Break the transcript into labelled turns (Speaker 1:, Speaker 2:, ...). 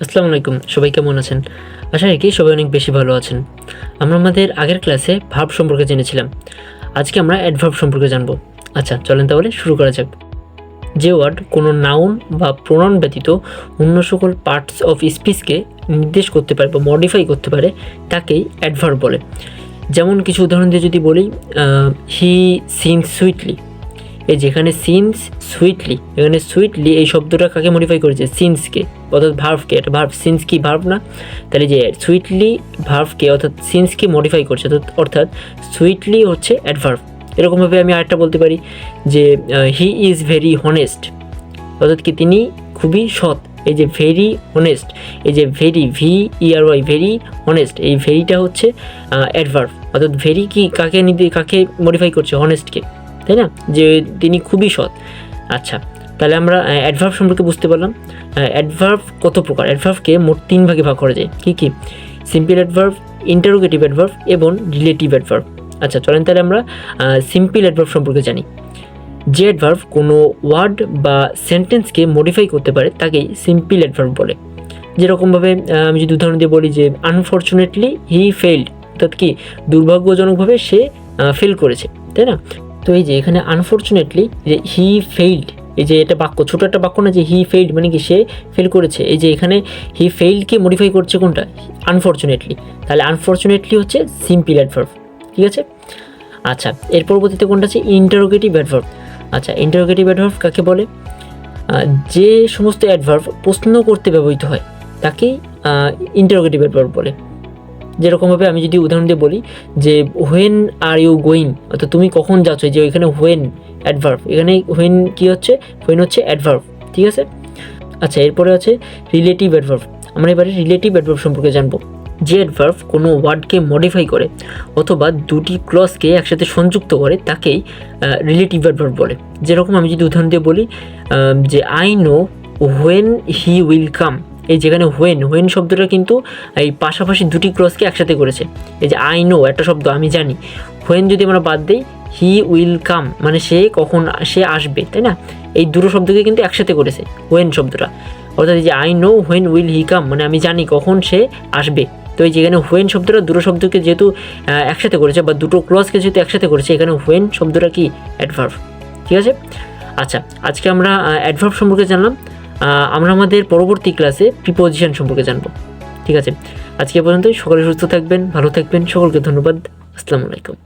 Speaker 1: আসসালামু আলাইকুম, সবাই কেমন আছেন? আশা রাখি সবাই অনেক বেশি ভালো আছেন। আমরা আমাদের আগের ক্লাসে ভার্ব সম্পর্কে জেনেছিলাম। আজকে আমরা অ্যাডভার্ব সম্পর্কে জানব। আচ্ছা, চলেন তাহলে শুরু করা যাক। যে ওয়ার্ড কোনো নাউন বা প্রোনাউন ব্যতীত অন্য সকল পার্টস অফ স্পিচকে নির্দেশ করতে পারে বা মডিফাই করতে পারে তাকেই অ্যাডভার্ব বলে। যেমন কিছু উদাহরণ দিয়ে যদি বলি, হি সিংস সুইটলি। এই যেখানে সিনস সুইটলি, এখানে সুইটলি এই শব্দটা কাকে মডিফাই করেছে? সিন্সকে, অর্থাৎ ভার্ভকে। এটা ভার্ভ, সিন্স কি ভার্ভ না? তাহলে যে সুইটলি ভার্ভকে অর্থাৎ সিন্সকে মডিফাই করছে, অর্থাৎ সুইটলি হচ্ছে অ্যাডভার্ভ। এরকমভাবে আমি আরেকটা বলতে পারি যে হি ইজ ভেরি হনেস্ট, অর্থাৎ কি তিনি খুবই সৎ। এই যে ভেরি হনেস্ট, এই যে ভেরি VERY ভেরি হনেস্ট, এই ভেরিটা হচ্ছে অ্যাডভার্ভ। অর্থাৎ ভেরি কি কাকে মডিফাই করছে? হনেস্টকে, তাই না? যে তিনি খুবই সৎ। আচ্ছা, তাহলে আমরা অ্যাডভার্ব সম্পর্কে বুঝতে পারলাম। অ্যাডভার্ব কত প্রকার? অ্যাডভার্বকে মোট 3 ভাগে ভাগ করা যায়। কী কী? সিম্পল অ্যাডভার্ব, ইন্টারোগেটিভ অ্যাডভার্ব এবং রিলেটিভ অ্যাডভার্ব। আচ্ছা, চলেন তাহলে আমরা সিম্পল অ্যাডভার্ব সম্পর্কে জানি। যে অ্যাডভার্ব কোনো ওয়ার্ড বা সেন্টেন্সকে মডিফাই করতে পারে তাকেই সিম্পল অ্যাডভার্ব বলে। যেরকমভাবে আমি যদি উদাহরণ দিয়ে বলি যে আনফর্চুনেটলি হি ফেইল্ড, অর্থাৎ কি দুর্ভাগ্যজনকভাবে সে ফেল করেছে, তাই না? তো এই যে এখানে আনফর্চুনেটলি যে হি ফেইল্ড, এই যে এটা বাক্য, ছোটো একটা বাক্য না যে হি ফেইল্ড মানে কি সে ফেল করেছে। এই যে এখানে হি ফেইল্ডকে মডিফাই করছে কোনটা? আনফর্চুনেটলি। তাহলে আনফর্চুনেটলি হচ্ছে সিম্পল অ্যাডভার্ব, ঠিক আছে? আচ্ছা, এর পরবর্তীতে কোনটা আছে? Interrogative adverb. আচ্ছা, ইন্টারোগেটিভ অ্যাডভার্ব কাকে বলে? যে সমস্ত অ্যাডভার্ব প্রশ্ন করতে ব্যবহৃত হয় তাকেই ইন্টারোগেটিভ অ্যাডভার্ব বলে। যেরকমভাবে আমি যদি উদাহরণ দিয়ে বলি যে হোয়েন আর ইউ গোয়িং, অর্থাৎ তুমি কখন যাচ্ছ, যে এখানে হোয়েন অ্যাডভার্ব, এখানে হোয়েন কী হচ্ছে? হোয়েন হচ্ছে অ্যাডভার্ব, ঠিক আছে? আচ্ছা, এরপরে আছে রিলেটিভ অ্যাডভার্ব। আমরা এবারে রিলেটিভ অ্যাডভার্ব সম্পর্কে জানবো। যে অ্যাডভার্ব কোনো ওয়ার্ডকে মডিফাই করে অথবা দুটি ক্লজকে একসাথে সংযুক্ত করে তাকেই রিলেটিভ অ্যাডভার্ব বলে। যেরকম আমি যদি উদাহরণ দিয়ে বলি যে I know when he will come, এই যেখানে হোয়েন শব্দটা কিন্তু এই পাশাপাশি দুটি ক্লজকে একসাথে করেছে। এই যে আই নো একটা শব্দ, আমি জানি। হোয়েন যদি আমরা বাদ দিই, হি উইল কাম মানে সে কখন সে আসবে, তাই না? এই দুটো শব্দকে কিন্তু একসাথে করেছে হোয়েন শব্দটা। অর্থাৎ এই যে I know when will he come মানে আমি জানি কখন সে আসবে। তো এই যেখানে হোয়েন শব্দটা দুটো শব্দকে যেহেতু একসাথে করেছে বা দুটো ক্লজকে যেহেতু একসাথে করেছে, এখানে হোয়েন শব্দটা কি? অ্যাডভার্ব, ঠিক আছে? আচ্ছা, আজকে আমরা অ্যাডভার্ব সম্পর্কে জানলাম। আমরা আমাদের পরবর্তী ক্লাসে প্রিপোজিশন সম্পর্কে জানবো, ঠিক আছে? আজকে পর্যন্তই। সকলে সুস্থ থাকবেন, ভালো থাকবেন। সকলকে ধন্যবাদ। আসসালামু আলাইকুম।